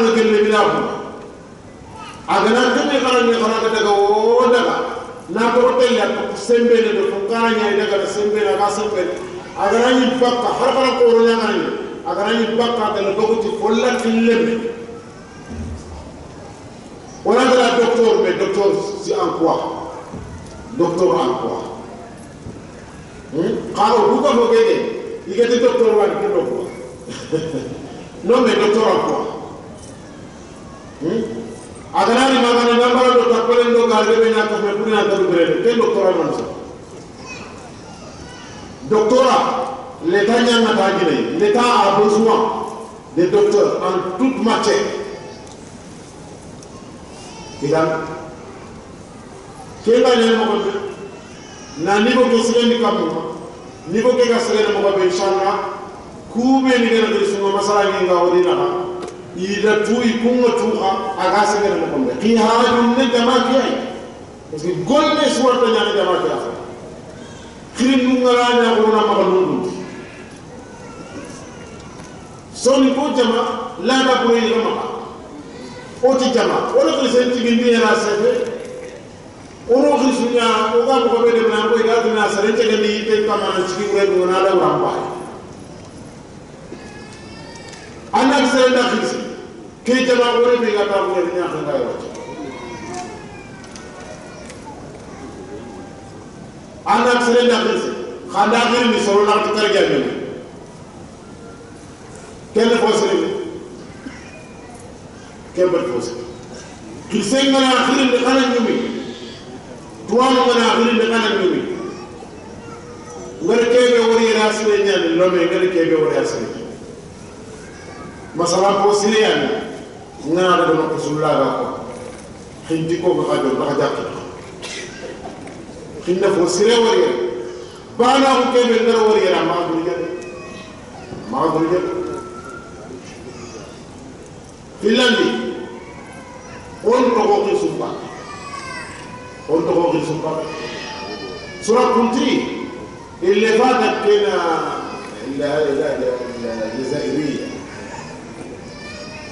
ngel bila ko agana tumi kala ni kala daga o daga na ko tella ko sembe ne ko kala nya daga sembe na ga sembe agana ni bakka har kala ko ro nya ngani agana ni bakka dal ko ti folla tillem wala dala docteur mais docteur si en quoi docteur en quoi xaro bu ko mo gege igati docteur wa ki docteur non mais docteur en quoi agana ni magana nambara do tapale ndo garde be na ko me pour na do brede quel doctorat non ça doctorat l'état nya na ta gine l'état a besoin des docteurs en toute matière idan keba ne mo ko na niveau ke sigandi kamu niveau ke ga sigandi mo ko be inshallah kube ni gana de sungo masala ni nga wodi na ida tuyi kunga tuha aga sigandi mo ko be ki haaju ne jama ki ay parce que golle suwarta nyana jama ki afa kirim nu ngala nya ko na ma nundu soni ko jama la da ko yi ma oti jama wala ko sen ci bindi yana sefe oro khisunya o ga ko be de na ko ga dina sare te gandi te kama ci wure do na la ramba anak sare da khisi ke jama wore be ga ta ko nya khanga yo anak sare da khisi khanda khir ni soro na to kar ga ni kel ko sare kembal fosi kisenga na akhiri de kana nyumi tuamo na akhiri de kana nyumi ngare kebe wori rasile nyane lome ngare kebe wori rasile masala ko sile yani ngana do ko sulla ga ko hindi ko ga do ba jakki hinda fo sile wori bana ko kebe ngara wori ra ma dul filandi on to ko sumpa sura kunti اللي فاتت كنا الجزائريه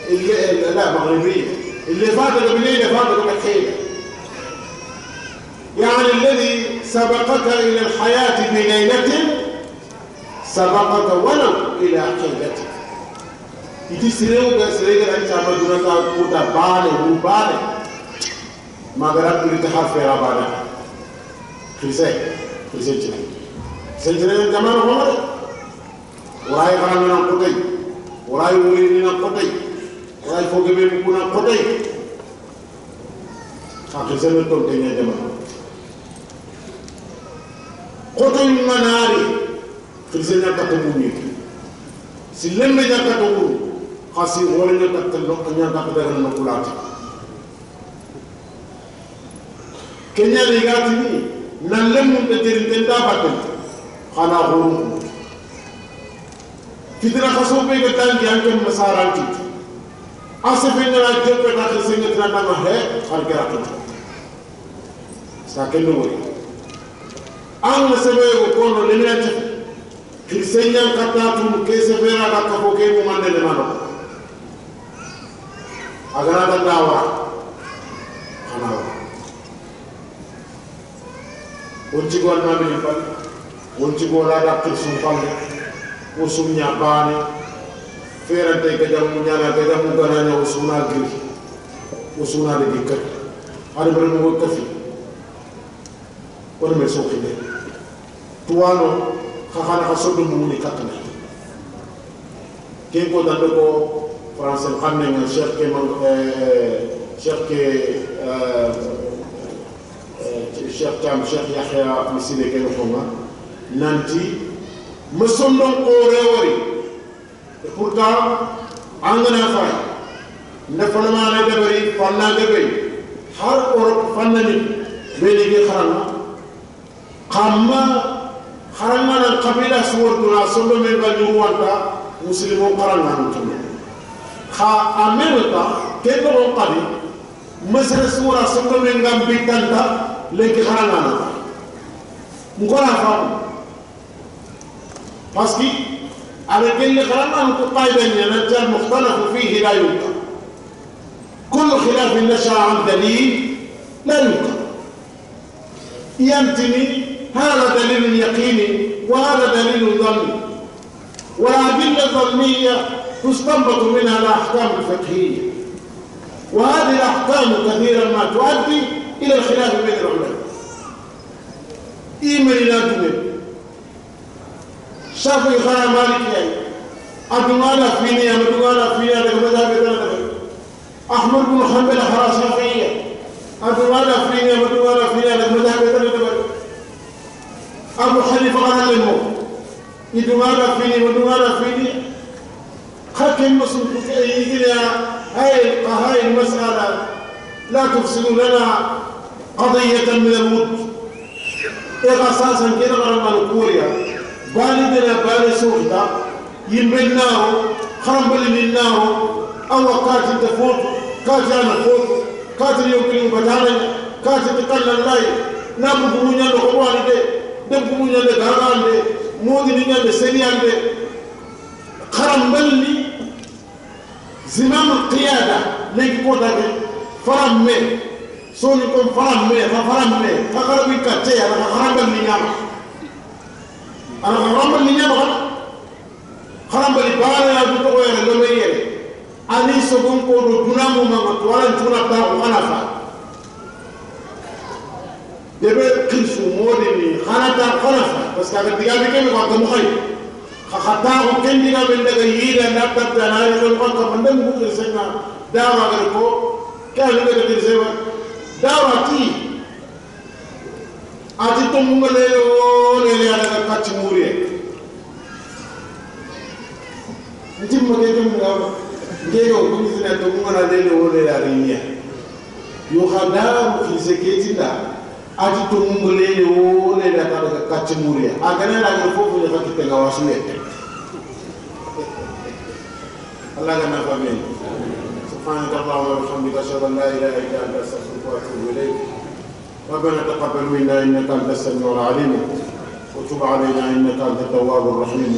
اللي لا مغربيه اللي فاتت بالليل فاتت بالحيله يعني الذي سبقك الى الحياه بليله سبقك ولو الى حيلتك iti sirew ga sirega an chama durata kuta bale ru bale magara kulita hafera bale khise sejere jamana homare waray xana na kotay waray wuri na kotay waray foge be ku na kotay fa khise no to tenya jamana kotay manari khise na ta ko mumi si lembe na ta ko khasi wala na ta lo nya ta da na kulati kenya ligati ni na lemu de terinte ta batel khana huru kidra khaso pe ga tan gyan ke masaranti asafe na jeppe na khise ni na na he khar ke rakta sa kenu wori an sebe ko no lemina Kisenya kata tu kesevera kata poke mu mandele mano agara dandawa anawa onci gol na bi pal onci gol ada kusum pal usum nyabane ferante ke jamu nyala ke jamu garanya usuna giri usuna de dikkat ada bermu kafi on me sokide tuano khana khasodu muni katna ke ko dando ko français xamne nga cheikh tam cheikh yahya misile ke ko ma nanti musondon ko rewori et pourtant angana fay nafana ma la debari fanna debay har europe fanna ni beli ge xarana xamma xarangana qabila suwartuna sondo men ga nyuwanta muslimo xarangana tuno xa en même temps ke ko qadi masala suwara sondo men ga bitanta legi xarangana ngora fam parce que avec اللي xarangana ko qayda ni na jar mukhtalafu fihi la yunka كل خلاف نشأ عن دليل لا ينكر يمتني هذا دليل يقيني وهذا دليل ظني والأدلة الظنية تستنبط منها الأحكام الفقهية وهذه الأحكام كثيرا ما تؤدي إلى الخلاف بين العلماء إيمان لا تؤمن شافعي خير مالك يعني أدوانا فيني أدوانا فيني أنا كمذهب ثلاثة أحمد بن حنبل خلاص شافعية أدوانا فيني أدوانا فيني أنا كمذهب ثلاثة أبو حنيفة قال له يدوانا فيني ودوانا فيني حكم مسلم يجينا هاي المسألة لا تفسد لنا قضية من الود إيه أساسا كده غرام الكوريا بالدنا بالسوحدا يمناه خرم بالناه أو كاتي تفوت كاتي أنا فوت كاتي يمكن بدانا كاتي تكلم لاي نام بمونيا لقواني ده دم بمونيا لغرام ده مودي نيا لسريان ده خرم بالني زمام القيادة لكي كودا فرام مي سوني كون فرام مي فرام مي فقربي كاتي أنا خرم بالني أنا خرم بالني خرم بالني بالا يدوكو يا لمية أني سكون كودو دونامو ما توالن تونا تاو خنافا دبي كيسو مودي خناتا خنافا بس كابتن تيجي كم يقعد مخي خطاهم كن دينا من دقيقة نبتة تناهي الوقت من دم بقول سينا دعوة كركو كان يقدر يسوي دعوة تي أتي توم مغلي على كاتشموري نجيب مكان مغلي نجيبه كم سنة توم مغلي على رينيا يخدم في سكيتنا أتي توم مغلي على كاتشموري أكننا نعرفه في الوقت تناوشني الله كنا فاهمين سبحانك اللهم وبحمدك أشهد أن لا إله إلا أنت أستغفرك وأتوب إليك ربنا تقبل منا إنك أنت السميع العليم وتب علينا إنك أنت التواب الرحيم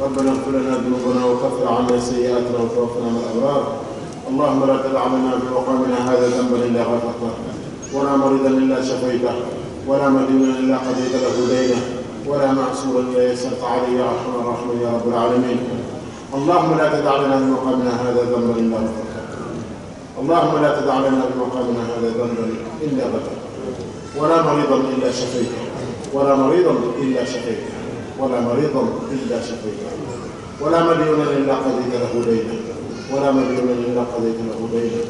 ربنا اغفر لنا ذنوبنا وكفر عنا سيئاتنا وتوفنا مع الأبرار اللهم لا تدع لنا في مقامنا هذا ذنبا إلا غفرته ولا مريضا إلا شفيته ولا مدينا إلا قضيت له دينه ولا معسورا إلا يسرت عليه يا أرحم الراحمين يا رب العالمين اللهم لا تدع لنا في مقامنا هذا ذنبا إلا غفرته اللهم لا تدع لنا في مقامنا هذا ذنبا إلا غفرته ولا مريضا إلا شفيته ولا مريضا إلا شفيته ولا مريضا إلا شفيته ولا مديونا إلا قضيت له دينه ولا مديونا إلا قضيت له دينه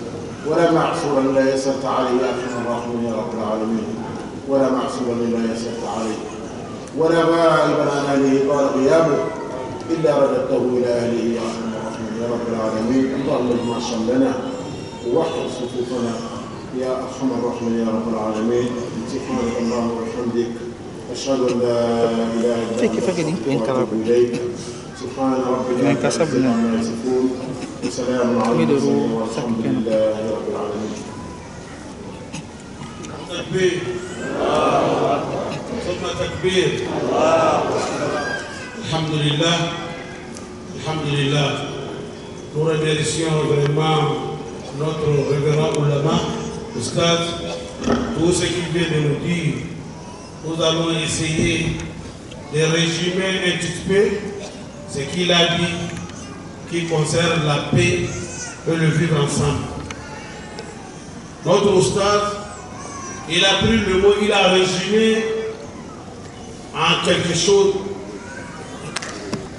ولا معسورا إلا يسرت عليه يا أرحم الراحمين يا رب العالمين ولا معسورا إلا يسرت عليه ولا غائبا عن أهله قال غيابه إلا رددته إلى أهله يا أرحم الراحمين يا رب العالمين اللهم اجمع شملنا ووحد صفوفنا يا أرحم الراحمين يا رب العالمين سبحانك اللهم وبحمدك أشهد أن لا إله إلا أنت وأتوب إليك سبحان ربك رب العزة عما يصفون وسلام على المرسلين والحمد لله رب العالمين. تكبير ثم تكبير Alhamdulillah, nous remercions vraiment notre révérend Oulama, Oustaz, tout ce qu'il vient de nous dire. Nous allons essayer de résumer un petit peu ce qu'il a dit qui concerne la paix et le vivre ensemble. Notre Oustaz, il a pris le mot, il a résumé en quelque chose.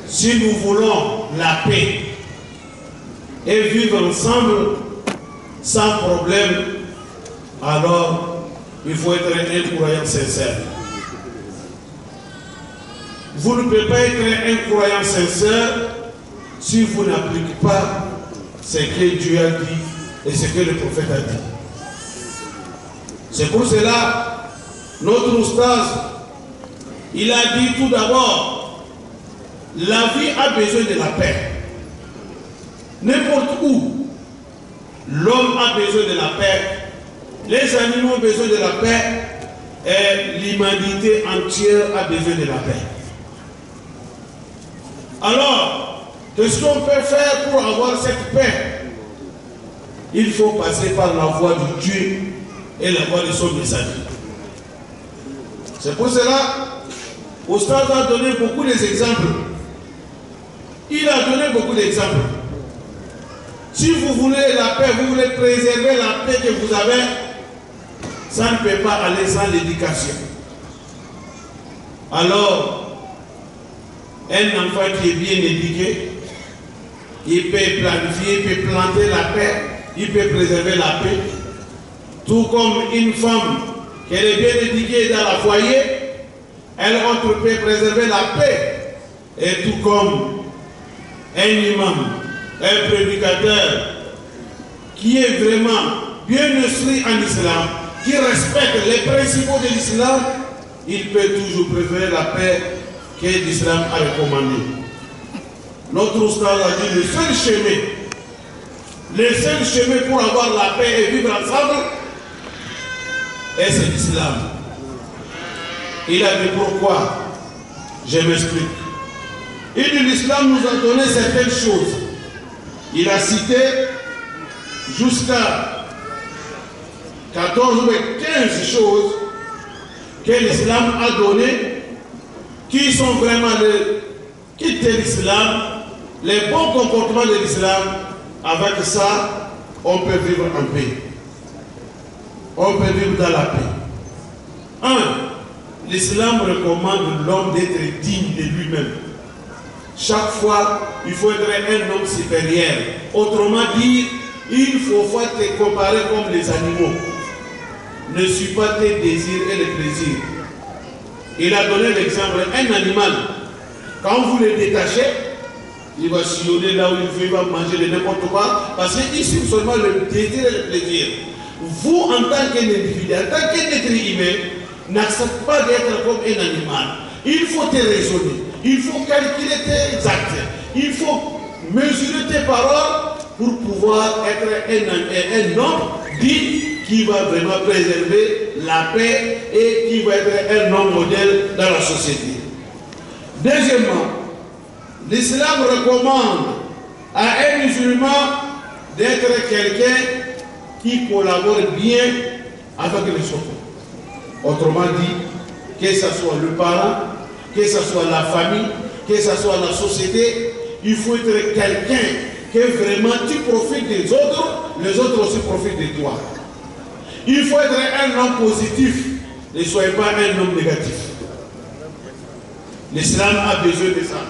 Si nous voulons la paix et vivre ensemble sans problème, alors il faut être un croyant sincère. Vous ne pouvez pas être un croyant sincère si vous n'appliquez pas ce que Dieu a dit et ce que le prophète a dit. C'est pour cela, notre oustaz, il a dit tout d'abord, la vie a besoin de la paix. N'importe où, l'homme a besoin de la paix, les animaux ont besoin de la paix et l'humanité entière a besoin de la paix. Alors, qu'est-ce qu'on peut faire pour avoir cette paix? il faut passer par la voie de Dieu et la voie de son messager. C'est pour cela, Oustaz a donné beaucoup d'exemples. Il a donné beaucoup d'exemples. Si vous voulez la paix, vous voulez préserver la paix que vous avez, ça ne peut pas aller sans l'éducation. Alors, un enfant qui est bien éduqué, il peut planifier, il peut planter la paix, il peut préserver la paix. Tout comme une femme qui est bien éduquée dans le foyer, elle peut préserver la paix. Et tout comme un imam, un prédicateur qui est vraiment bien instruit en islam, qui respecte les principaux de l'islam, il peut toujours préserver la paix que l'islam a recommandée. Notre oustaz a dit le seul chemin pour avoir la paix et vivre ensemble, et c'est l'islam. Il a dit pourquoi? Je m'explique. Il dit l'islam nous a donné certaines choses. Il a cité jusqu'à 14 ou 15 choses que l'islam a données, qui sont vraiment quitter l'islam, les bons comportements de l'islam. Avec ça, on peut vivre en paix. On peut vivre dans la paix. 1. L'islam recommande l'homme d'être digne de lui-même. Chaque fois, il faut être un homme supérieur. Autrement dit, il ne faut pas te comparer comme les animaux. Ne suis pas tes désirs et les plaisirs. Il a donné l'exemple, un animal, quand vous le détachez, il va sillonner là où il veut, il va manger de n'importe quoi, parce qu'il suit seulement le désir et le plaisir. Vous, en tant qu'individu, en tant qu'être humain, n'acceptez pas d'être comme un animal. Il faut te raisonner, il faut calculer tes actes, il faut mesurer tes paroles pour pouvoir être un homme digne qui va vraiment préserver la paix et qui va être un homme modèle dans la société. Deuxièmement, l'islam recommande à un musulman d'être quelqu'un qui collabore bien avec les autres. Autrement dit, que ce soit le parent, que ce soit la famille, que ce soit la société, il faut être quelqu'un que vraiment tu profites des autres, les autres aussi profitent de toi. Il faut être un homme positif, ne soyez pas un homme négatif. L'islam a besoin de ça.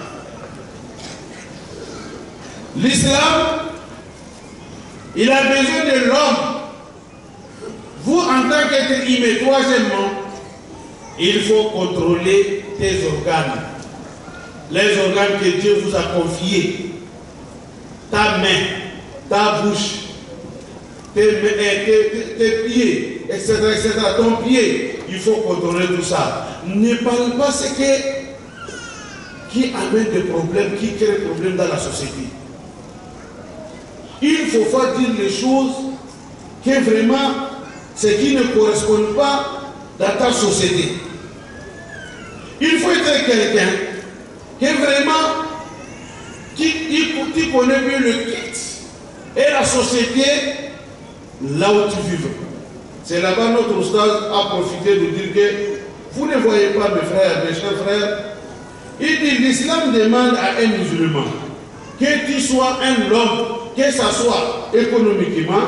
L'islam, il a besoin de l'homme. Vous, en tant qu'être humain, troisièmement, il faut contrôler tes organes. Les organes que Dieu vous a confiés. Ta main, ta bouche, tes pieds, etc., etc. Ton pied, il faut contrôler tout ça. Ne parle pas ce qui amène des problèmes, qui crée des problèmes dans la société. Il ne faut pas dire les choses qui vraiment, ce qui ne correspond pas dans ta société. Il faut être quelqu'un qui vraiment, qui connaît bien le kit et la société là où tu vis. C'est là-bas notre oustaz a profité de dire que vous ne voyez pas mes frères, mes chers frères. Il dit l'islam demande à un musulman que tu sois un homme, que ce soit économiquement,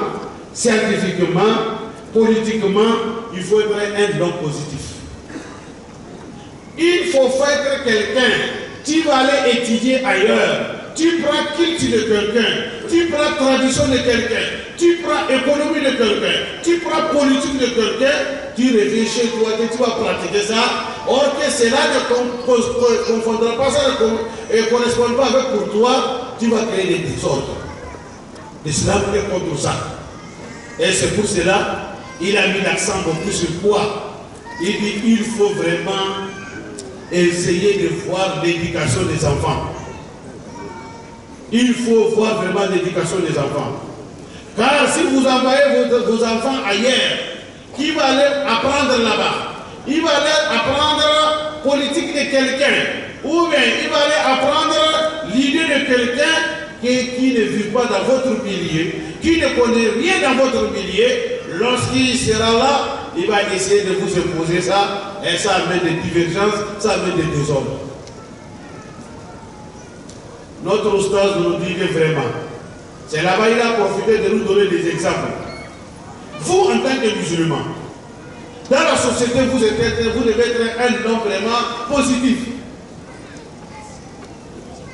scientifiquement, politiquement, il faut être un homme positif. Il faut faire quelqu'un, tu vas aller étudier ailleurs, tu prends culture de quelqu'un, tu prends tradition de quelqu'un, tu prends économie de quelqu'un, tu prends politique de quelqu'un, tu reviens chez toi, que tu vas pratiquer ça, or que cela ne confondra pas ça et ne correspond pas avec pour toi, tu vas créer des désordres. L'islam est contre ça. Et c'est pour cela, il a mis l'accent beaucoup sur quoi? Il dit il faut vraiment essayer de voir l'éducation des enfants. Il faut voir vraiment l'éducation des enfants. Car si vous envoyez vos enfants ailleurs, qui va aller apprendre là-bas? Il va aller apprendre politique de quelqu'un. Ou bien il va aller apprendre l'idée de quelqu'un qui ne vit pas dans votre milieu, qui ne connaît rien dans votre milieu, lorsqu'il sera là, il va essayer de vous imposer ça, et ça amène des divergences, ça amène des désordres. Notre oustaz nous dit que vraiment, c'est là-bas il a profité de nous donner des exemples. Vous, en tant que musulmans, dans la société, vous devez être un homme vraiment positif.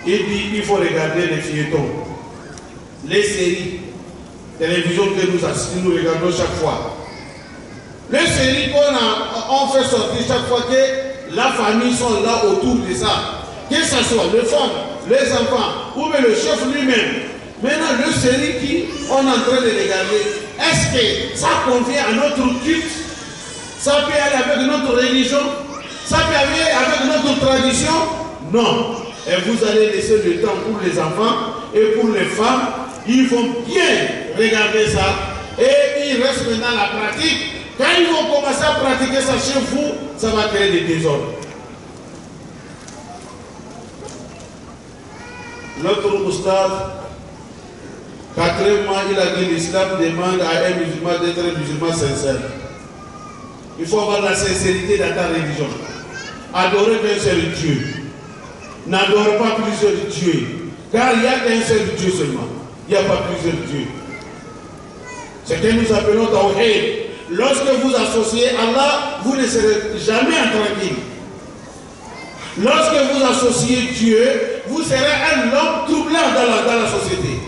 Il dit il faut regarder les feuilletons, les séries, télévision que nous regardons chaque fois. Les séries qu'on fait sortir chaque fois que la famille sont là autour de ça. Que ce soit les femmes, les enfants, ou même le chef lui-même. Maintenant, le série qu'on est en train de regarder, est-ce que ça convient à notre culte? Ça peut aller avec notre religion? Ça peut aller avec notre tradition? Non. Et vous allez laisser le temps pour les enfants et pour les femmes. Ils vont bien regarder ça. Et il reste maintenant la pratique. Quand ils vont commencer à pratiquer ça chez vous, ça va créer des désordres. Notre oustaz, 4e mois, il a dit l'islam demande à un musulman d'être un musulman sincère. Il faut avoir la sincérité dans ta religion. Adorer qu'un seul Dieu. N'adore pas plusieurs dieux. Car il n'y a qu'un seul Dieu seulement. Il n'y a pas plusieurs dieux. C'est que nous appelons Tawhid. Lorsque vous associez Allah, vous ne serez jamais tranquille. Lorsque vous associez Dieu, vous serez un homme troublant dans la société.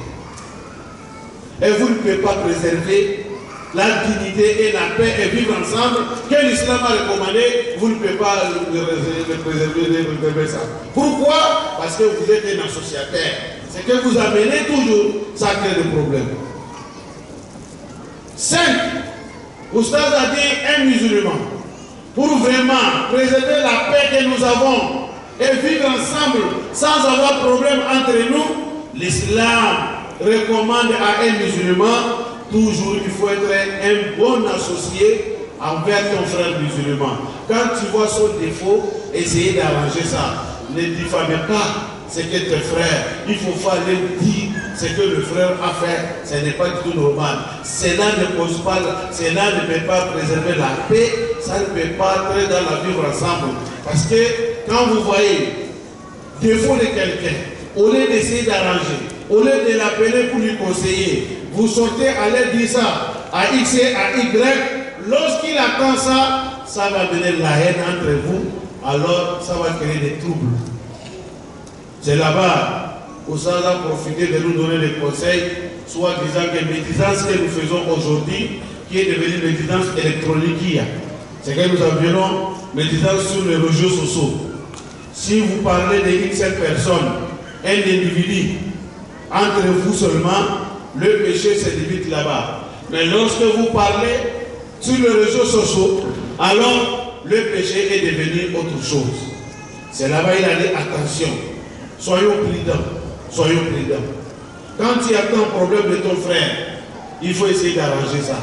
Et vous ne pouvez pas préserver la dignité et la paix et vivre ensemble que l'islam a recommandé. Vous ne pouvez pas préserver ça. Pourquoi? Parce que vous êtes un associataire. Ce que vous amenez toujours, ça crée des problèmes. 5. Oustaz a dit un musulman, pour vraiment préserver la paix que nous avons et vivre ensemble sans avoir problème entre nous, l'islam recommande à un musulman, toujours il faut être un bon associé envers ton frère musulman. Quand tu vois son défaut, essayez d'arranger ça. Ne diffamez pas ce que tes frères, il faut falloir dire ce que le frère a fait, ce n'est pas du tout normal. Cela ne pose pas, cela ne peut pas préserver la paix, ça ne peut pas être dans la vivre ensemble. Parce que quand vous voyez défaut de quelqu'un, au lieu d'essayer d'arranger, au lieu de l'appeler pour lui conseiller, vous sortez à l'aide dire ça à X et à Y, lorsqu'il attend ça, ça va donner la haine entre vous, alors ça va créer des troubles. C'est là-bas où ça a profité de nous donner des conseils, soit disant que médisance que nous faisons aujourd'hui, qui est devenue médisance électronique, c'est que nous appelons médisance sur les réseaux sociaux. Si vous parlez d'une seule personne, un individu, entre vous seulement, le péché se limite là-bas. Mais lorsque vous parlez sur les réseaux sociaux, alors le péché est devenu autre chose. C'est là-bas il a dit attention, soyons prudents. Soyons prudents. Quand il y a un problème de ton frère, il faut essayer d'arranger ça.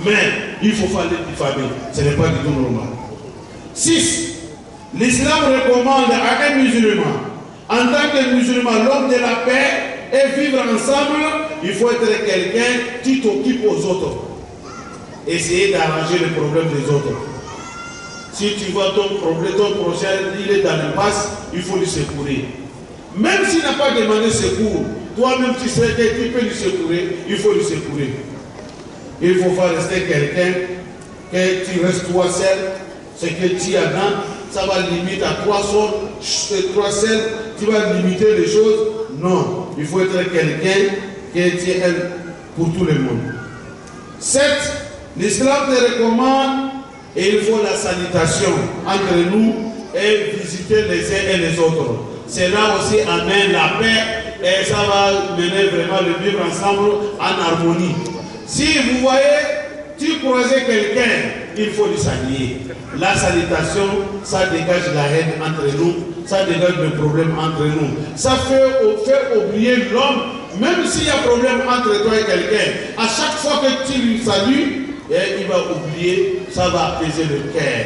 Mais il faut faire des diffamer. Ce n'est pas du tout normal. 6. L'islam recommande à un musulman, en tant que musulman, l'homme de la paix, et vivre ensemble, il faut être quelqu'un qui t'occupe aux autres. Essayer d'arranger les problèmes des autres. Si tu vois ton problème, ton prochain, il est dans l'impasse, il faut lui secourir. Même s'il n'a pas demandé secours, toi-même tu sais que tu peux lui secourir, il faut lui secourir. Il faut faire rester quelqu'un, que tu restes toi seul, ce que tu as dans, ça va limiter à toi seul, tu vas limiter les choses. Non, il faut être quelqu'un qui est pour tout le monde. 7. L'islam te recommande et il faut la salutation entre nous et visiter les uns et les autres. Cela aussi amène la paix et ça va mener vraiment le vivre ensemble en harmonie. Si vous voyez, tu croises quelqu'un, il faut lui saluer. La salutation, ça dégage la haine entre nous, ça dégage le problème entre nous. Ça fait oublier l'homme, même s'il y a problème entre toi et quelqu'un. À chaque fois que tu lui salues, il va oublier, ça va apaiser le cœur.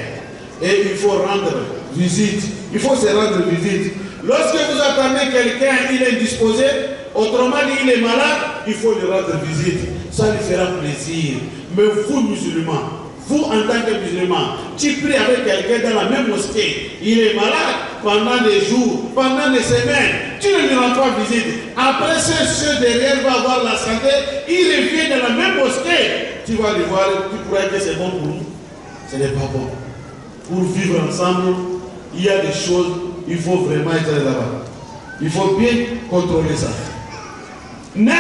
Et il faut rendre visite. Il faut se rendre visite. Lorsque vous attendez quelqu'un, il est indisposé, autrement dit, il est malade, il faut lui rendre visite. Ça lui fera plaisir. Mais vous, musulmans, vous en tant que musulmans, tu pries avec quelqu'un dans la même mosquée, il est malade pendant des jours, pendant des semaines, tu ne lui rends pas visite. Après, ceux derrière vont avoir la santé, il revient dans la même mosquée. Tu vas le voir, tu pourrais que c'est bon pour nous. Ce n'est pas bon. Pour vivre ensemble, il y a des choses, il faut vraiment être là-bas. Il faut bien contrôler ça. 9.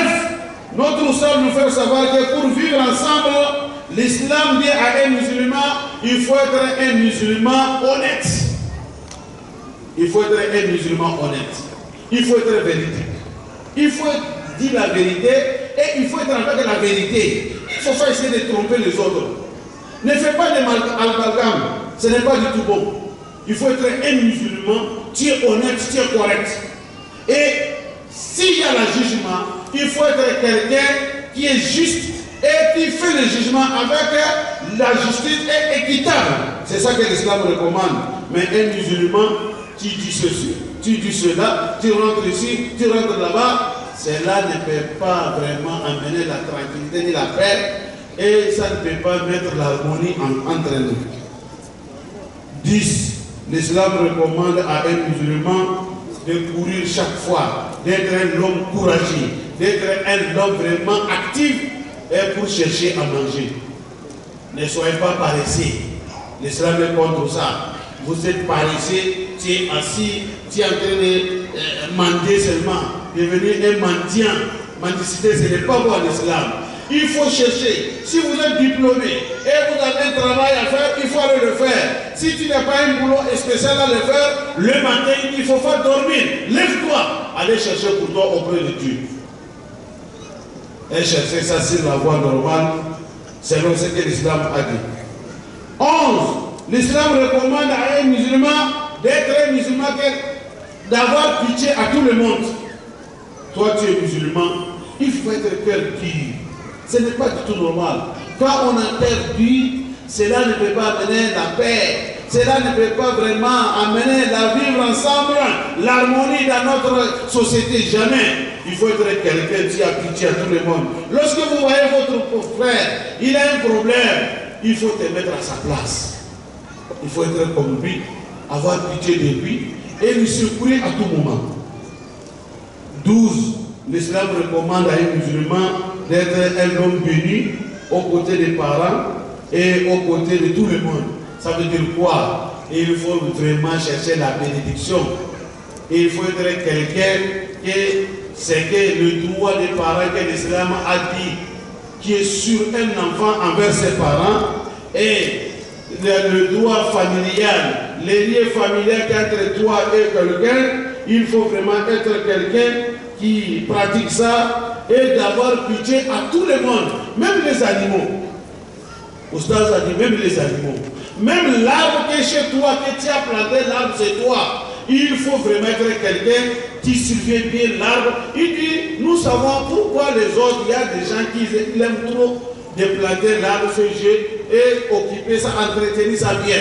Notre sœur nous fait savoir que pour vivre ensemble, l'islam dit à un musulman, il faut être un musulman honnête. Il faut être un musulman honnête. Il faut être véridique. Il faut dire la vérité et il faut être en fait de la vérité. Il ne faut pas essayer de tromper les autres. Ne fais pas de amalgame. Ce n'est pas du tout bon. Il faut être un musulman, tu es honnête, tu es correct. Et s'il y a le jugement, il faut être quelqu'un qui est juste et qui fait le jugement avec la justice et équitable. C'est ça que l'islam recommande. Mais un musulman, tu dis ceci, tu dis cela, tu rentres ici, tu rentres là-bas, cela ne peut pas vraiment amener la tranquillité ni la paix et ça ne peut pas mettre l'harmonie entre nous. 10. L'islam recommande à un musulman de courir chaque fois, d'être un homme courageux, d'être un homme vraiment actif et pour chercher à manger. Ne soyez pas paresseux. L'islam est contre ça. Vous êtes paresseux, tu es assis, tu es en train de mendier seulement, devenir un mendiant. Mendicité, ce n'est pas bon en islam. Il faut chercher. Si vous êtes diplômé et vous avez un travail à faire, il faut aller le faire. Si tu n'as pas un boulot spécial à le faire, le matin, il ne faut pas dormir. Lève-toi. Allez chercher pour toi auprès de Dieu. Et chercher ça sur la voie normale, selon ce que l'islam a dit. 11. L'islam recommande à un musulman d'être un musulman, d'avoir pitié à tout le monde. Toi, tu es musulman, il faut être cœur dur. Ce n'est pas du tout normal. Quand on a perdu, cela ne peut pas amener la paix. Cela ne peut pas vraiment amener la vivre ensemble, l'harmonie dans notre société. Jamais. Il faut être quelqu'un qui a pitié à tout le monde. Lorsque vous voyez votre frère, il a un problème, il faut te mettre à sa place. Il faut être comme lui, avoir pitié de lui et lui secourir à tout moment. 12. L'islam recommande à un musulman d'être un homme béni aux côtés des parents et aux côtés de tout le monde. Ça veut dire quoi? Il faut vraiment chercher la bénédiction. Et il faut être quelqu'un qui c'est que le droit des parents que l'islam a dit, qui est sur un enfant envers ses parents, et le droit familial, les liens familiaux entre toi et quelqu'un, il faut vraiment être quelqu'un qui pratique ça et d'avoir pitié à tout le monde, même les animaux. Oustaz a dit même les animaux. Même l'arbre qui est chez toi, que tu as planté, l'arbre c'est toi. Il faut vraiment être quelqu'un qui surveille bien l'arbre. Il dit, nous savons pourquoi les autres, il y a des gens qui aiment trop de planter l'arbre, ce jeu, et occuper ça, entretenir ça bien.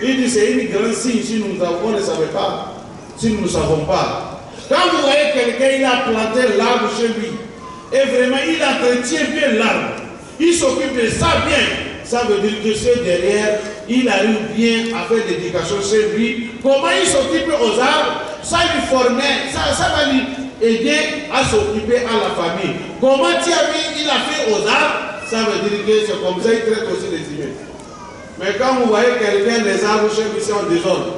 Il dit, c'est une grande signe si nous ne savons pas. Si nous ne savons pas. Quand vous voyez quelqu'un, il a planté l'arbre chez lui, et vraiment il entretient bien l'arbre, il s'occupe de ça bien, ça veut dire que c'est derrière, il arrive bien à faire l'éducation chez lui. Comment il s'occupe aux arbres, ça lui formait, ça va lui aider à s'occuper à la famille. Comment tu as vu, il a fait aux arbres, ça veut dire que c'est comme ça il traite aussi les humains. Mais quand vous voyez quelqu'un, les arbres chez lui sont en désordre,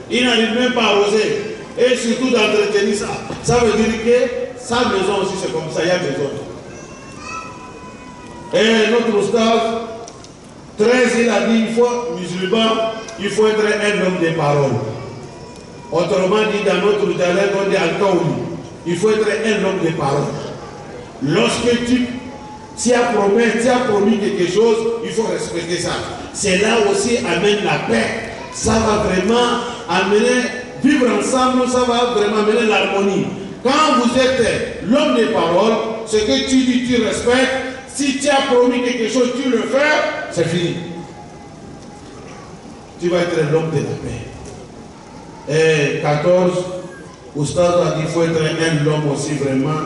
il n'arrive même pas à arroser. Et surtout d'entretenir ça. Ça veut dire que sa maison aussi c'est comme ça, il y a des autres. Et notre Oustaz 13, il a dit, il faut, musulman, il faut être un homme de parole. Autrement dit, dans notre dialecte, on dit al-Kaouli. Il faut être un homme de parole. Lorsque tu as promis quelque chose, il faut respecter ça. Cela aussi amène la paix. Ça va vraiment amener vivre ensemble, ça va vraiment amener l'harmonie. Quand vous êtes l'homme des paroles, ce que tu dis, tu respectes. Si tu as promis quelque chose, tu le fais, c'est fini. Tu vas être l'homme de la paix. Et 14, Oustaz a dit qu'il faut être un homme aussi vraiment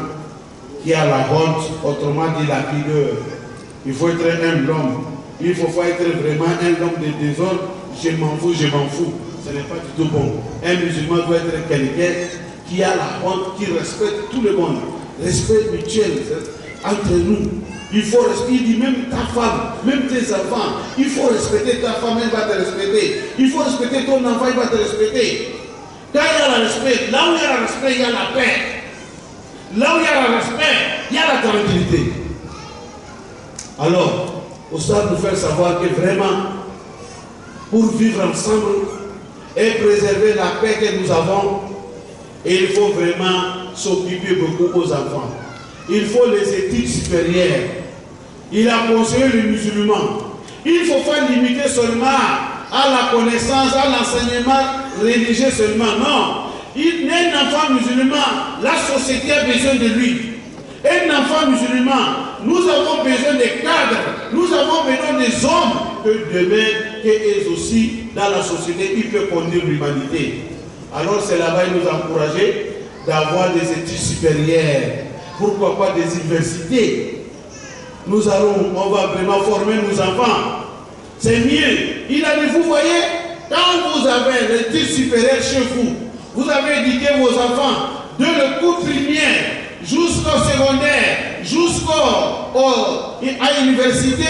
qui a la honte, autrement dit la pudeur. Il faut être un homme. Il ne faut pas être vraiment un homme de désordre. Je m'en fous, je m'en fous. Ce n'est pas du tout bon. Un musulman doit être quelqu'un qui a la honte, qui respecte tout le monde. Respect mutuel entre nous. Il faut respecter, il dit même ta femme, même tes enfants. Il faut respecter ta femme, elle va te respecter. Il faut respecter ton enfant, il va te respecter. Quand il y a le respect, là où il y a le respect, il y a la paix. Là où il y a le respect, il y a la tranquillité. Alors, Oustaz nous fait savoir que vraiment, pour vivre ensemble et préserver la paix que nous avons, il faut vraiment s'occuper beaucoup aux enfants. Il faut les études supérieures. Il a conseillé les musulmans. Il ne faut pas limiter seulement à la connaissance, à l'enseignement religieux seulement. Non. Un enfant musulman, la société a besoin de lui. Un enfant musulman, nous avons besoin des cadres, nous avons besoin des hommes que demain, qu'eux aussi, dans la société, ils peuvent conduire l'humanité. Alors c'est là-bas il nous a encouragé d'avoir des études supérieures. Pourquoi pas des universités? On va vraiment former nos enfants. C'est mieux. Il a dit, vous voyez, quand vous avez l'étude supérieure chez vous, vous avez éduqué vos enfants de le cours primaire jusqu'au secondaire, à l'université,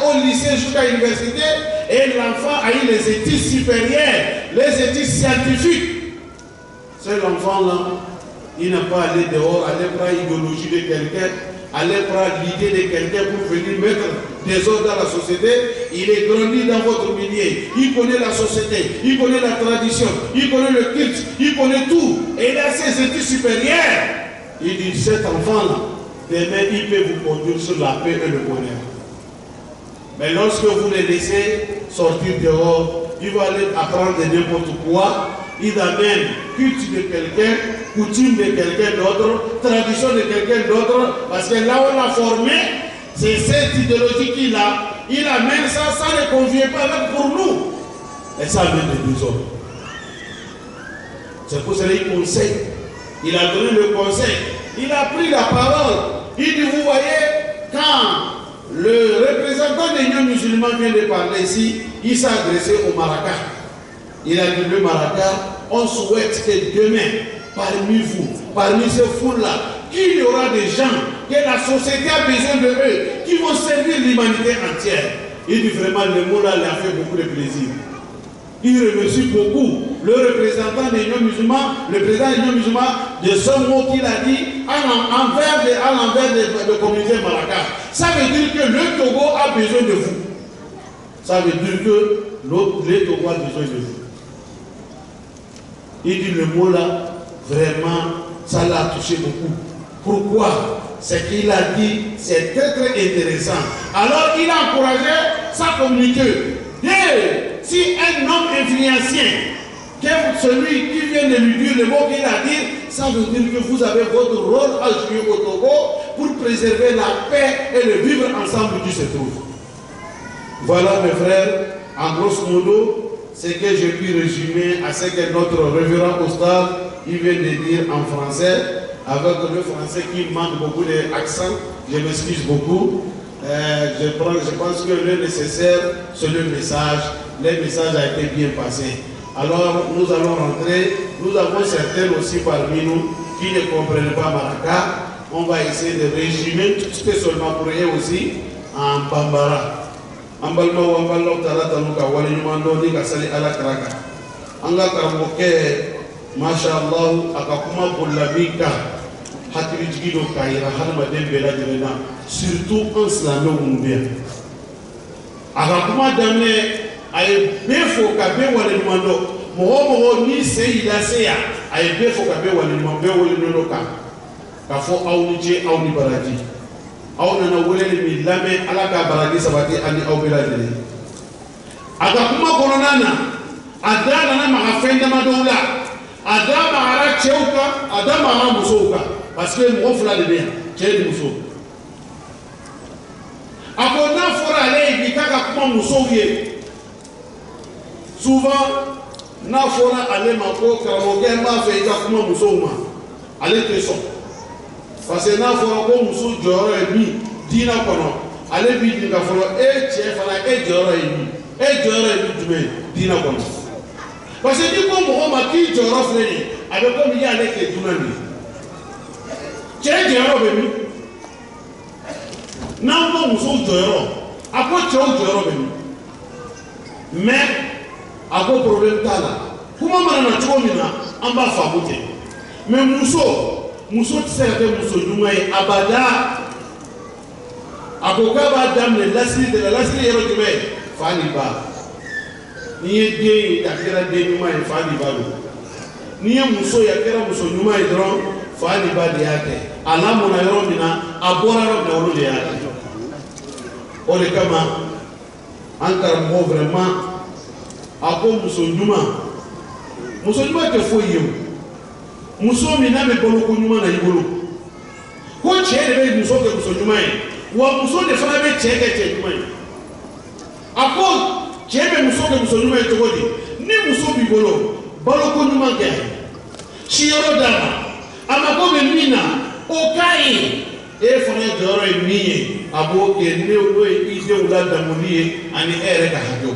au lycée jusqu'à l'université, et l'enfant a eu les études supérieures, les études scientifiques. C'est l'enfant là, il n'a pas allé dehors, aller prendre l'idéologie de quelqu'un, aller prendre l'idée de quelqu'un pour venir mettre des ordres dans la société. Il est grandi dans votre milieu, il connaît la société, il connaît la tradition, il connaît le culte, il connaît tout, et il a ses études supérieures. Il dit, cet enfant-là, demain, il peut vous conduire sur la paix et le bonheur. Mais lorsque vous les laissez sortir dehors, il va aller apprendre n'importe quoi, il amène culte de quelqu'un, coutume de quelqu'un d'autre, tradition de quelqu'un d'autre, parce que là où on l'a formé, c'est cette idéologie qu'il a. Il amène ça, ça ne convient pas même pour nous. Et ça amène des désordres. C'est pour cela qu'il conseille. Il a donné le conseil. Il a pris la parole. Il dit, vous voyez, quand le représentant des non-musulmans vient de parler ici, il s'est adressé au Maraka. Il a dit, le Maraka, on souhaite que demain, parmi vous, parmi ces foules-là, qu'il y aura des gens que la société a besoin de eux, qui vont servir l'humanité entière. Il dit vraiment, le mot-là lui a fait beaucoup de plaisir. Il remercie beaucoup le représentant des non-musulmans, le président des non-musulmans, de ce mot qu'il a dit à l'envers de la communauté Maraka. Ça veut dire que le Togo a besoin de vous. Ça veut dire que le Togo a besoin de vous. Il dit le mot là, vraiment, ça l'a touché beaucoup. Pourquoi? C'est qu'il a dit, c'est très très intéressant. Alors il a encouragé sa communauté. Et si un homme influencien, celui qui vient de lui dire le mot qu'il a dit, ça veut dire que vous avez votre rôle à jouer au Togo pour préserver la paix et le vivre ensemble qui se trouve. Voilà mes frères, en grosso modo, ce que je puis résumer à ce que notre révérend Oustaz il vient de dire en français, avec le français qui manque beaucoup d'accent. Je m'excuse beaucoup. Je pense que le nécessaire, c'est le message. Le message a été bien passé. Alors, nous allons rentrer. Nous avons certains aussi parmi nous qui ne comprennent pas Maraka. On va essayer de résumer tout spécialement pour eux aussi en Bambara. Ambalma wambalo tarata nuka wali nyumando ni kasali ala karaka. Anga karamoke mashallah akakuma bolabika hakiri jigido kaira halma dembela direna surtout en slamé umbia. Akakuma damne ay befo kabe wali nyumando moho ni seida seya ay befo kabe wali nyumando wali nyunoka. Kafo aunije auni barati. Aw nana weleli mi lamɛn ala ka baraji sabati ani aw bɛɛ lajɛlen a ka kuma kɔnɔna na a da nana maga fɛn damadɔw la a da magara cɛw kan a da magara musow kan parce que mɔgɔ fila de bɛ yan cɛ ni muso a ko n'a fɔra ale ye bi k'a ka kuma musow ye souvent n'a fɔra ale ma ko karamɔgɔkɛ n b'a fɛ i ka kuma musow ma ale tɛ sɔn parce que n'a fɔra ko muso jɔyɔrɔ ye min diinɛ kɔnɔ ale b'i ɲininka fɔlɔ e cɛ fana e jɔyɔrɔ ye min e jɔyɔrɔ ye min jumɛn ye diinɛ kɔnɔ parce que n'i ko mɔgɔ ma k'i jɔyɔrɔ filɛ nin ye a bɛ komi i y'ale kɛ dunan de ye cɛ jɔyɔrɔ bɛ min n'an ko musow jɔyɔrɔ a ko cɛw jɔyɔrɔ bɛ min mais a ko problème t'a la kuma mana na cogo min na an b'a faamu ten mais muso tɛ se ka kɛ muso ɲuman ye abada a ko k'a b'a daminɛ lasiri de la lasiri yɔrɔ jumɛn ye fa ni ba n'i ye den ye a kɛra den ɲuman ye fa ni ba don n'i ye muso ye a kɛra muso ɲuman ye dɔrɔn fa ni ba de y'a kɛ a lamɔna yɔrɔ min na a bɔra yɔrɔ min na olu de y'a kɛ o de kama an karamɔgɔ vraiment a ko muso ɲuman tɛ foyi ye o muso min n'a bɛ baloko ɲuman na i bolo ko cɛ de bɛ muso kɛ muso ɲuman ye wa muso de fana bɛ cɛ kɛ cɛ ɲuman ye a ko cɛ bɛ muso kɛ muso ɲuman ye cogo di ni muso b'i bolo baloko ɲuman kɛ siyɔrɔ d'a ma a mako bɛ min na o k'a ye e fana jɔyɔrɔ ye min ye a b'o kɛ n'o ye i denw ladamuni ye ani e yɛrɛ ka hakɛw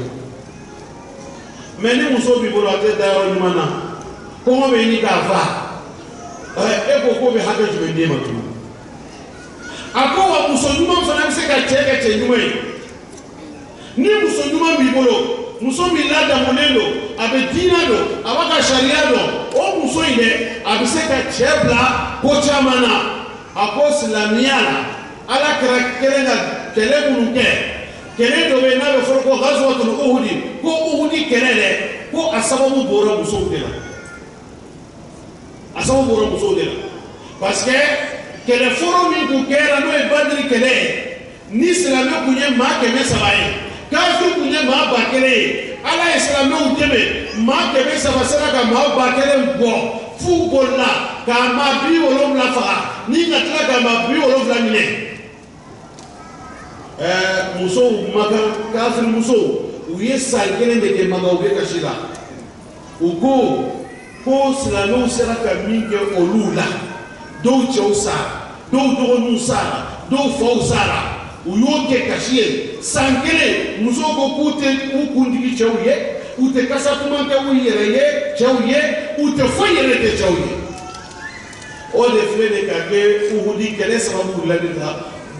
mais ni muso b'i bolo a tɛ da yɔrɔ ɲuman na kɔngɔ bɛ ɲini k'a fa e ko k'o bɛ hakɛ jumɛn d'e ma tugun a ko wa muso ɲuman fana bɛ se ka cɛ kɛ cɛ ɲuman ye ni muso ɲuman b'i bolo muso min ladamunen don a bɛ diinɛ don a b'a ka sariya dɔn o muso in dɛ a bɛ se ka cɛ bila ko caman na a ko silamɛya la ala kɛra kelen ka kɛlɛ minnu kɛ kɛlɛ dɔ bɛ yen n'a bɛ fɔra ko gazuwatul uhudi ko uhudi kɛlɛ dɛ ko a sababu bɔra musow de la a sababu bɔra musow de la parce que kɛlɛ fɔlɔ min tun kɛra n'o ye badiri kɛlɛ ye ni silamɛ tun ye maa 300 ye kafiri tun ye maa 1000 ye ala ye silamɛw dɛmɛ maa 300 sera ka maa 1000 bɔ f'u bolila k'a maa 70 faga ni ka tila ka maa 70 minɛ musow makan kafiri musow u ye san 1 de kɛ makan u bɛ kasi la u ko silamɛw sera ka min kɛ olu la dɔw cɛw sara dɔw dɔgɔninw sara dɔw faw sara u y'o kɛ kasi ye san 1 musow ko k'u tɛ u kuntigi cɛw ye u tɛ kasa kuma kɛ u yɛrɛ ye cɛw ye u tɛ foyi yɛrɛ tɛ cɛw ye o de filɛ de ka kɛ uhudi kɛlɛ sababu la de la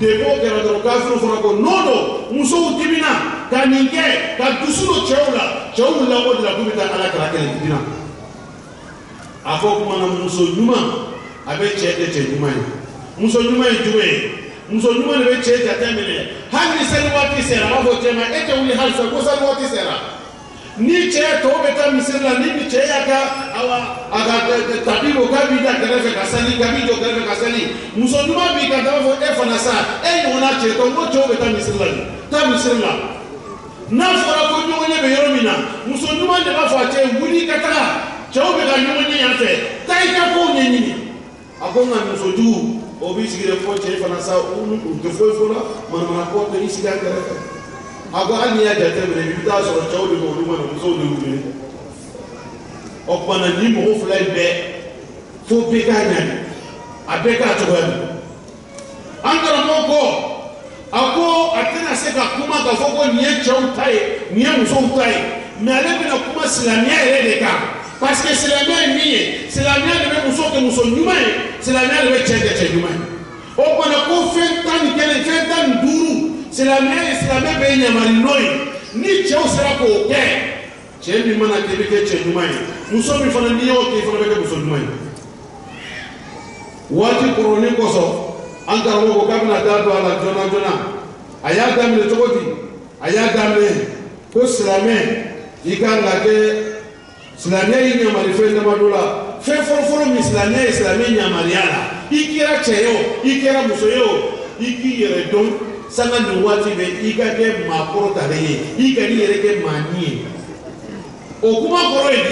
depuis o kɛra dɔrɔn kafiriw fana ko non don musow dimina ka nin kɛ ka dusu don cɛw la cɛw wulila o de la k'u bɛ taa ala kɛra kɛlɛ dibina a fɔ kuma na muso ɲuman a bɛ cɛ kɛ cɛ ɲuman ye muso ɲuman ye jumɛn ye muso ɲuman de bɛ cɛ jate minɛ hali ni seli waati sera a b'a fɔ cɛ ma e tɛ wuli hali sisan ko seli waati sera ni cɛ tɔw bɛ taa misiri la ni cɛ y'a ka a ka tapi o k'a b'i da kɛrɛfɛ ka seli k'a b'i jɔ kɛrɛfɛ ka seli muso ɲuman b'i kan k'a fɔ e fana sa e ɲɔgɔnna cɛ tɔ n ko cɛw bɛ taa misiri la de taa misiri la n'a fɔra ko ɲɔgɔnye bɛ yɔrɔ min na muso ɲuman de b'a fɔ a cɛ wuli ka taga cɛw bɛ ka ɲɔgɔnye yan fɛ taa i ka kow ɲɛɲini a ko nka musojugu o b'i sigi de fɔ cɛ fana sa u tɛ foyi fɔ la manamana ko tɛ i sigi a kɛrɛfɛ a ko hali n'i y'a jateminɛ i bɛ taa sɔrɔ cɛw de bɛ olu mana musow de y'u wele o kumana ni mɔgɔ fila in bɛɛ fo bɛɛ k'a ɲani a bɛɛ k'a cogoya min an karamɔgɔ ko a ko a tɛna se ka kuma k'a fɔ ko nin ye cɛw ta ye nin ye musow ta ye mais ale bɛna kuma silamɛya yɛrɛ de kan parce que silamɛya ye min ye silamɛya de bɛ muso kɛ muso ɲuman ye silamɛya de bɛ cɛ kɛ cɛ ɲuman ye o kumana ko fɛn 11 fɛn 15 silamɛya ye silamɛ bɛ ɲamari n'o ye ni cɛw sera k'o kɛ cɛ min mana kɛ i bɛ kɛ cɛ ɲuman ye muso min fana n'i y'o kɛ i fana bɛ kɛ muso ɲuman ye waati kɔrɔlen kosɔn an karamɔgɔ ko k'a bɛna da don a la joona joona a y'a daminɛ cogo di a y'a daminɛ ko silamɛ i kan ka kɛ silamɛ y'i ɲamari fɛn damadɔ la fɛn fɔlɔfɔlɔ min silamɛ ye silamɛ ɲamariya la i kɛra cɛ ye o i kɛra muso ye o i k'i yɛrɛ dɔn sanga nin waati bɛ i ka kɛ maa kɔrɔtalen ye i ka n'i yɛrɛ kɛ maa ɲi ye o kuma kɔrɔ ye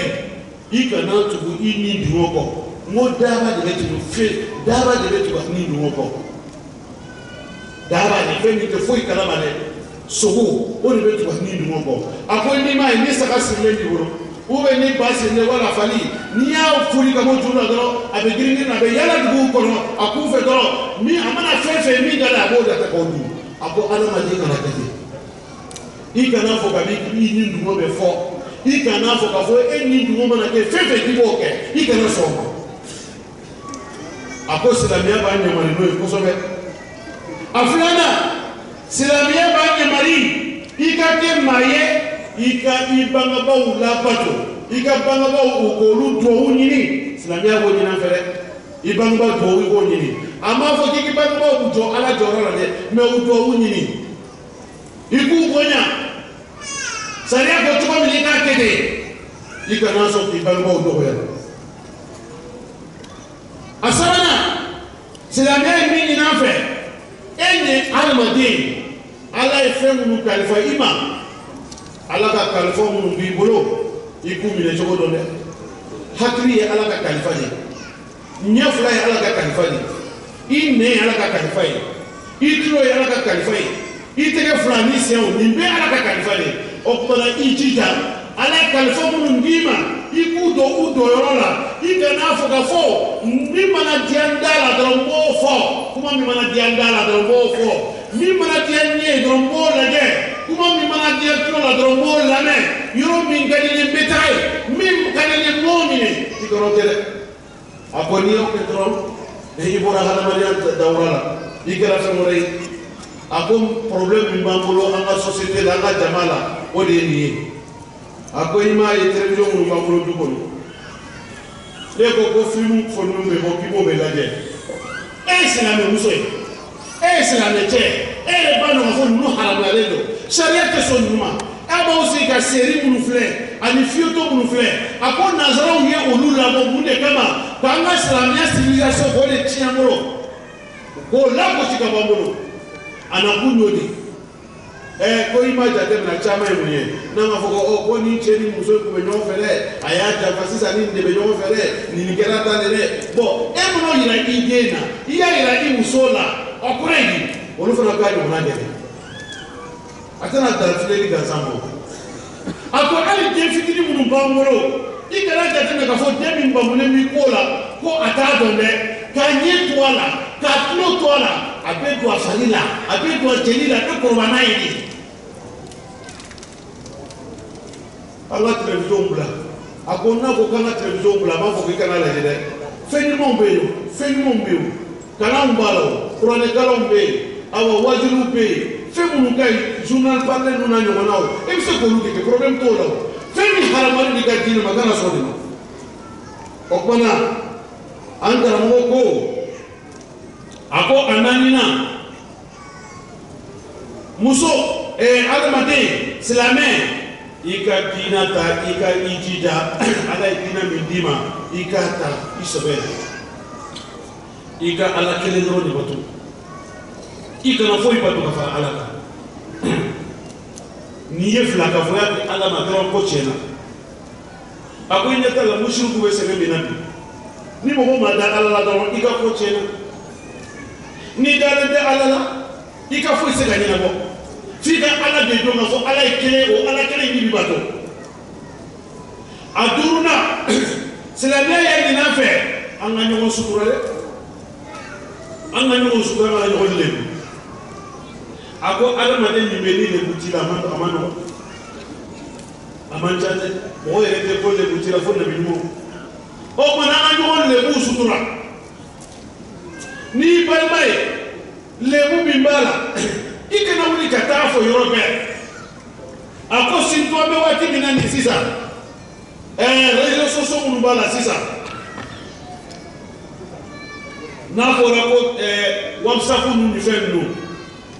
di i kana tugu i ni dungɔ kɔ n ko daba de bɛ tugu daba de bɛ tugu ni dungɔ kɔ daba de fɛn min tɛ foyi kalama dɛ sogo o de bɛ tugu ni dungɔ kɔ a ko n'i m'a ye ni saga sirilen b'i bolo ou bien ni basi ne wala fali ni y'a foli ka bɔ juru la dɔrɔn a bɛ girin na a bɛ yala dugu kɔnɔ a kun fɛ dɔrɔn min a mana fɛn fɛn min ka di a b'o da ta k'o dun a ko adamaden kana kɛ ten i kana fɔ ka i ni dugu bɛ fɔ i kana fɔ ka fɔ e ni dugu mana kɛ fɛn fɛn k'i b'o kɛ i kana sɔn o ma a ko silamɛya b'a ɲamari n'o ye kosɛbɛ a filanan silamɛya b'a ɲamari i ka kɛ maa ye i bangebaaw labato i ka bangebaaw u k'olu duwawu ɲini silamɛya b'o ɲini an fɛ dɛ i bangebaaw duwawu i b'o ɲini a m'a fɔ k'i bangebaaw jɔ ala jɔyɔrɔ la dɛ mɛ u duwawu ɲini i k'u bonya sariya ko cogo min i k'a kɛ ten i kana sɔn k'i bangebaaw dɔgɔya a sabanan silamɛya ye min ɲini an fɛ e ni adamaden ala ye fɛn minnu kalifa i ma ala ka kalifa minnu b'i bolo i k'u minɛ cogo dɔn dɛ hakili ye ala ka kalifa de ɲɛ fila ye ala ka kalifa de i nɛ ye ala ka kalifa ye i tulo ye ala ka kalifa ye i tɛgɛ fila ni senw nin bɛɛ ala ka kalifa de o kumana i jija ala ye kalifa minnu d'i ma i k'u don u donyɔrɔ la i kana fɔ ka fɔ min mana diya n da la dɔrɔn n b'o fɔ kuma min mana diya n da la dɔrɔn n b'o fɔ min mana diya n ye dɔrɔn n b'o lajɛ kuma min mana diya n tulo la dɔrɔn n b'o lamɛn yɔrɔ min ka di n ye n bɛ taa ye min ka di n ye n b'o minɛ i kana o kɛ dɛ a ko n'i y'o kɛ dɔrɔn i bɔra hadamadenya dawura la i kɛra fɛn wɛrɛ ye a ko problème min b'an bolo an ka société la an ka jama la o de ye nin ye a ko i m'a ye télévision minnu b'an bolo du kɔnɔ ne ko ko film fɔliw bɛ bɔ k'i b'o bɛ lajɛ e ye silamɛmuso ye e ye silamɛcɛ ye e yɛrɛ b'a dɔn k'a fɔ ninnu haramuyalen don sariya tɛ sɔn ninnu ma a b'aw sigi ka seri minnu filɛ ani fiyeto minnu filɛ a ko nanzaraw ye olu labɔ mun de kama k'an ka silamɛya civilisation k'o de tiɲɛ an bolo k'o lagosi ka bɔ an bolo a na kun y'o de ko i ma jateminɛ caman ye mun ye n'a ma fɔ ko ni cɛ ni muso tun bɛ ɲɔgɔn fɛ dɛ a y'a janfa sisan ni nin de bɛ ɲɔgɔn fɛ dɛ nin kɛra tan de dɛ bɔn e mana yira i den na i y'a yira i muso la o kɔrɔ ye di olu fana k'a ɲɔgɔnna dɛmɛ a tɛna danfilɛli gansan bɔ a ko hali den fitinin minnu b'an bolo i kana jateminɛ k'a fɔ den min bamunen b'i ko la ko a t'a dɔn dɛ k'a ɲɛ to a la k'a tulo to a la a bɛ don a fari la a bɛ don a jeli la a bɛ kɔrɔba n'a ye de an ka télévision bila a ko n'a ko k'an ka télévision bila a b'a fɔ k'i kana lajɛ dɛ fɛn ɲumanw bɛ yen fɛn ɲumanw bɛ yen kalanw b'a la o kuranɛkalanw bɛ yen awɔ wajuluw bɛ yen fɛn minnu ka ɲi journal parlé ninnu n'a ɲɔgɔnnaw e bɛ se k'olu de kɛ problème t'o la o fɛn min haramuyalen de ka diinɛ ma kana sɔn de ma o kumana an karamɔgɔ ko a ko a naaninan muso adamaden silamɛ i ka diinɛ ta i ka i jija ala ye diinɛ min d'i ma i k'a ta i sɛbɛ i ka ala kelen dɔrɔn de bato i kana foyi bato ka fara ala kan n'i ye fila ka fɔya di ala ma dɔrɔn ko tiɲɛna a ko i ɲɛ t'a la musiriku bɛ sɛgɛn min na bi ni mɔgɔ ma da ala la dɔrɔn i ka ko tiɲɛna n'i dalen tɛ ala la i ka foyi se ka ɲɛnabɔ f'i ka ala de dɔn k'a fɔ ala ye kelen o ala kelen in b'i bato a duurunan silamɛya ye nin an fɛ an ka ɲɔgɔn sutura dɛ an ka ɲɔgɔn sutura an ka ɲɔgɔn lebu a ko adamaden min bɛ ni lebu t'i la a ma nɔgɔn a man ca dɛ mɔgɔ yɛrɛ tɛ ko lebu t'i la fo nabi ɲuman o kumana an ka ɲɔgɔn lebu sutura n'i balima ye lebu min b'a la i kana wuli ka taa fɔ yɔrɔ bɛɛ a ko sintɔ bɛ waati min na nin sisan réseaux sociaux minnu b'a la sisan n'a fɔra ko whatsapp ninnu ni fɛn ninnu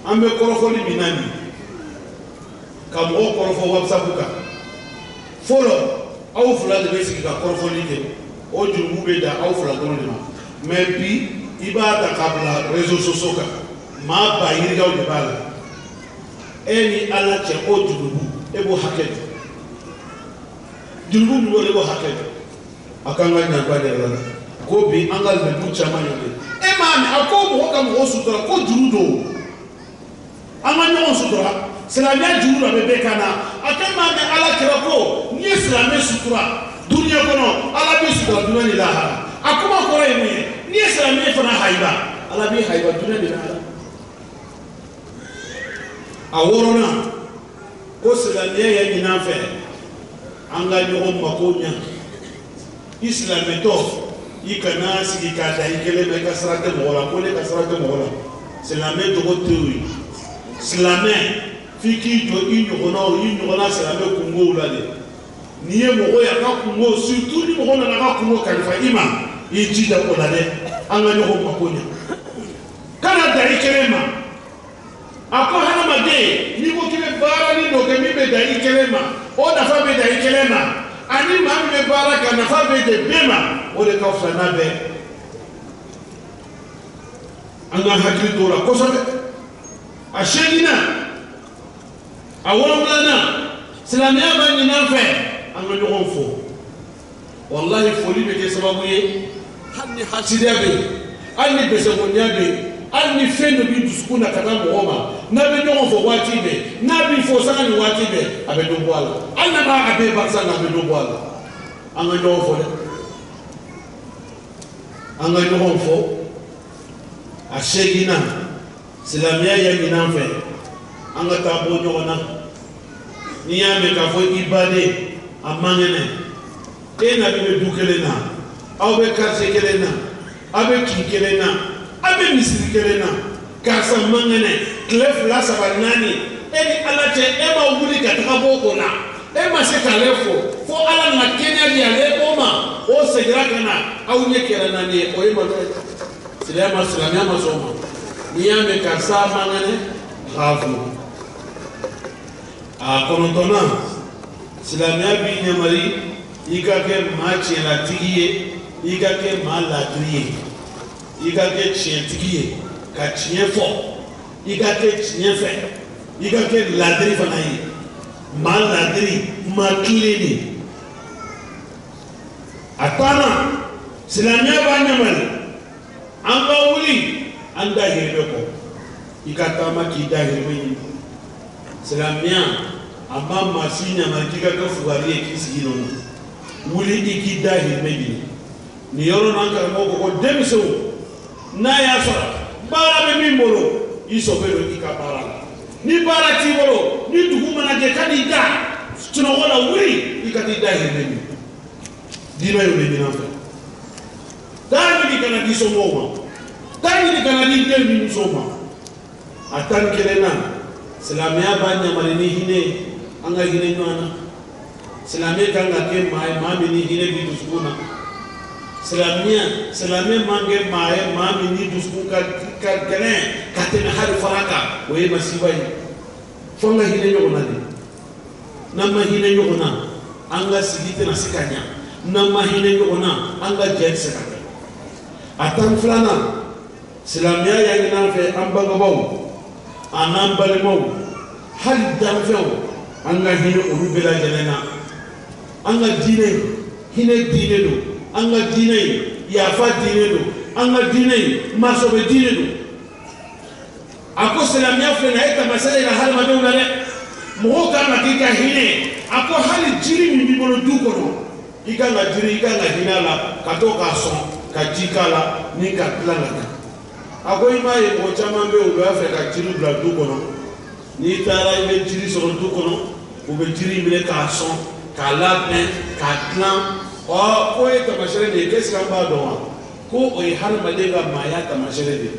an bɛ kɔrɔfɔli min na nin ka mɔgɔw kɔrɔfɔ whatsapp kan fɔlɔ aw fila de bɛ sigi ka kɔrɔfɔli kɛ o jurumu bɛ da aw fila dɔrɔn de ma mais bi i b'a ta k'a bila réseaux sociaux kan maa ba yirigaw de b'a la e ni ala cɛ o jurumu e b'o hakɛ dɔn jurumu min b'o e b'o hakɛ dɔn a kan ka ɲanba de yɛrɛ la ko bi an ka lebu caman y'o de e m'a mɛn a ko mɔgɔ ka mɔgɔ sutura ko juru don an ka ɲɔgɔn sutura silamɛya juru dɔ bɛ bɛɛ kan na a akama me ala kirako ni islame sutura dunia kono ala bi sutura dunia ni lahara akuma kore ni islame fana haiba ala bi haiba dunia ni lahara aworona ko islame ya nyinafe anga nyogo makonya islame to ikana sigi kada ikele me kasrate mola ko le kasrate mola islame to ko tewi islame fiki to inyo islame kungo ulade niye mogo ya ka kungo surtout ni mogo na ka kungo kalifa ima ijida ko lade anga nyogo makonya kana da ikelema ako hana mage ni ko kile bara ni do kemi be da ikelema o da fa be da ikelema ani ma be bara kana fa be de bema o de ka fana be anga hakili to la ko so ashegina awolana silamia ba ni na fe anga nyogo fo wallahi foli be ke sababu ye hanni hasidia be anni be se monya be anni fendo bi duskuna kata mohoma na be nyogo fo wati be na bi fo sanga ni wati be abe do boala anna ba abe baksa na be do boala anga nyogo fo anga nyogo fo ashegina silamia ya ni na fe anga tabo nyogo na ni ya me ka fo ibade amangene ena be dukelena abe karse kelena abe kikelena abe misiri kelena kasa mangene klef la sabanani eni alache ema wuli kataka boko na ema se kalefo fo ala na kenya dia le boma o segira kana au nyekera na ni o ema silama masoma ni ya me kasa mangene hafu a konontona silamia bi nyamari ikake machi la tigiye ikake mala tuye ikake chien tigiye ka chien fo ikake chien fe ikake ladri fanayi mal ladri makilini atana silamia ba nyamari anga wuli anda hirbe ko ikata maki da hirbe silamia amba masinya makika ka fugari ekisi hino wuli ikida hirmebi ni yoro nanka moko ko demiso na ya sora bara be mimbolo iso belo ikabara ni bara tibolo ni duguma na je kadida tunaona wuli ikadida hirmebi dina yo ni nafa dani ni kana diso moma dani ni kana di del ni soma atan kelena silamia banya malini hine anga hine nyana silamia kanga ke mai mami ni hine bitu sukuna silamia mange mai mami ni duskuka kagene katena hali faraka we masibai fonga hine nyona ni nama hine nyona anga sigite na sikanya nama hine nyona anga jetsa atan flana silamia yangina fe ambaga bawo anam balimo hal damfew anga hine urubela janena anga dine hine dine do anga dine ya fa dine do anga dine masobe dine do ako selamia fena eta masala ila hal madawla le mo kama kika hine ako hal jiri mi bibolo duko no ikanga jiri ikanga hinala katoka son kajikala ni katlanga ako imaye mo chama mbe ube Afrika jiri bla duko no ni tara ibe jiri so duko no ube jiri mire ka son ka lapin ka clan o ko e tamashere de kesi kamba do ko o har madenga maya tamashere de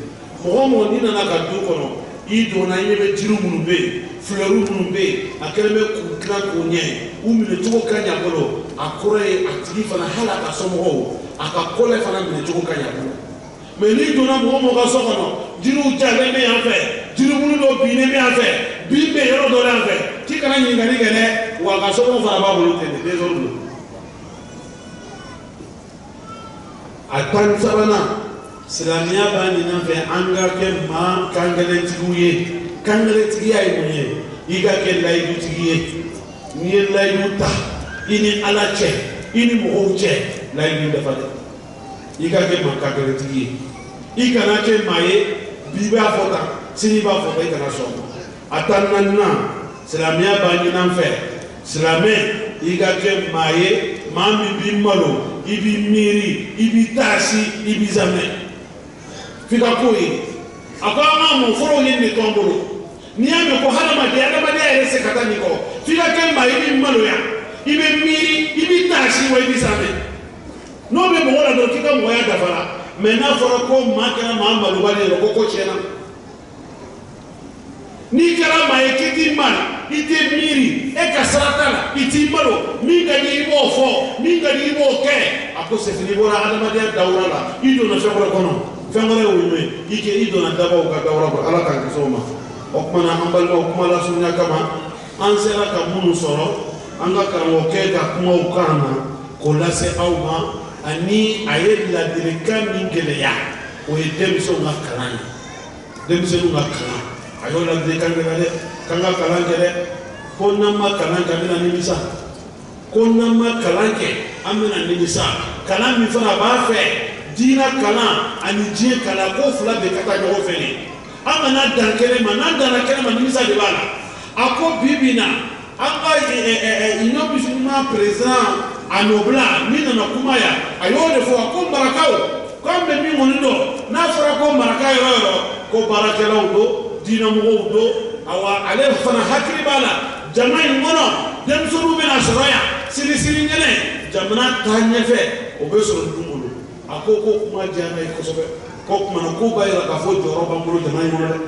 mo ni na ka duko no i do na ibe jiri munube fleuru munube akeleme ku clan ko nye umile tuko kanya bolo akore atigi fana hala ka somo akakole fana mile tuko kanya bolo mais ni donna mo ka sokono jiru jale me yanfɛ jiru munu do bine me yanfɛ bi be yɔrɔ dɔ yanfɛ ki kana ɲininkali kɛ dɛ wa ka sokono fara b'a bolo ten de des ordres a tan sabanan silamɛya b'a ɲini an fɛ an ka kɛ maa kangelentigiw ye kangelentigiya ye mun ye i ka kɛ layidutigi ye n'i ye layidu ta i ni ala cɛ i ni mɔgɔw cɛ layidu dafa dɛ i ka kɛ maa kangelentigi ye i kana kɛ maa ye bi b'a fɔ tan sini b'a fɔ tan i kana sɔn a tan naaninan silamɛya b'a ɲini an fɛ Silamɛ i ka kɛ maa ye maa min b'i malo i b'i miiri i b'i taasi i b'i zamɛ f'i ka k'o ye a ko an ka mun fɔlɔw ye nin t'an bolo n'i y'a mɛn ko hadamadenya yɛrɛ se ka taa nin kɔ f'i ka kɛ maa i b'i maloya i bɛ miiri i b'i taasi wa i b'i zamɛ n'o bɛ mɔgɔ la dɔrɔn k'i ka mɔgɔya dafara mɛ n'a fɔra ko maa kɛra maa malobali ye ko tiɲɛna n'i kɛra maa ye k'i t'i mali i t'i miiri e ka sarata la i t'i malo min ka di i b'o fɔ min ka di i b'o kɛ a ko sefini bɔra adamadenya dawura la i donna fɛn wɛrɛ kɔnɔ fɛn wɛrɛ y'o ye i donna dabaw ka dawura kɔnɔ ala k'an kisi o ma o kumana an balimaw kuma lasurunya kama an sera ka minnu sɔrɔ an ka karamɔgɔkɛ ka kumaw kan na k'o lase aw ma ani a ye ladilikan min gɛlɛya o ye denmisɛnw ka kalan ye denmisɛnw ka kalan a y'o ladilikan gɛlɛya dɛ k'an ka kalan kɛ dɛ ko n'an ma kalan kɛ an bɛna nimisa ko n'an ma kalan kɛ an bɛna nimisa kalan min fana a b'a fɛ diinɛ kalan ani diɲɛ kalan ko fila bɛ ka taa ɲɔgɔn fɛ de an kana dan kɛnɛ ma n'an danna kɛnɛ ma nimisa de b'a la a ko bi bi in na an ka union musulman président a nɔbila min nana kuma yan a y'o de fɔ ko marakaw ko an bɛ min kɔni dɔn n'a fɔra ko maraka yɔrɔ o yɔrɔ ko baarakɛlaw don diinɛmɔgɔw don awa ale fana hakili b'a la jama in kɔnɔ denmisɛnninw bɛna sɔrɔ yan sini ɲɛnɛ jamana taa ɲɛfɛ o bɛ sɔrɔ dun bolo a ko kuma diyara ye kosɛbɛ ko kumana ko b'a yira k'a fɔ jɔyɔrɔ b'an bolo jamana in kɔnɔ dɛ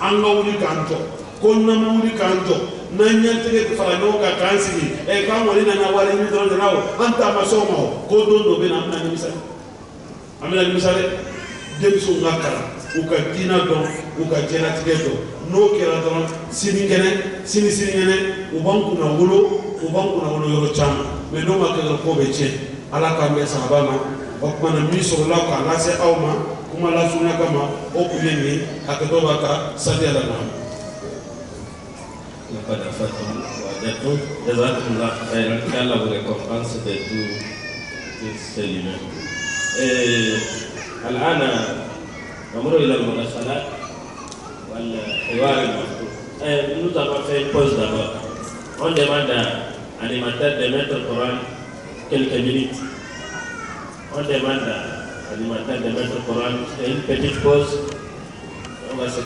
an ka wuli k'an jɔ ko n'an ma wuli k'an jɔ n'an ɲɛtigɛ fara ɲɔgɔn kan k'an sigi k'an kɔni nana wari ɲini dɔrɔn de la o an ta ma s'o ma o ko don dɔ bɛ na an bɛna nimisa dɛ denmisɛnw ka kalan u ka diinɛ dɔn u ka diɲɛlatigɛ dɔn n'o kɛra dɔrɔn sini ɲɛnɛ u b'an kunna wolo yɔrɔ caman mɛ n'o ma kɛ dɔrɔn ko bɛ tiɲɛ ala k'an bɛn sahaba ma o kumana min sɔrɔla k'a lase aw ma kuma lasurunya kama o kun ye nin ye hakɛtɔ b'a ka sadi ala na. لقد أفدتم وأجبتم جزاكم الله خيرا كالله vous récompense de tous ces éléments. الآن نمر إلى المداخلات والحوار المفتوح. Nous avons fait une pause d'abord. On demande à l'animateur de mettre le Coran quelques minutes. On demande à l'animateur de mettre le Coran une petite pause. On va se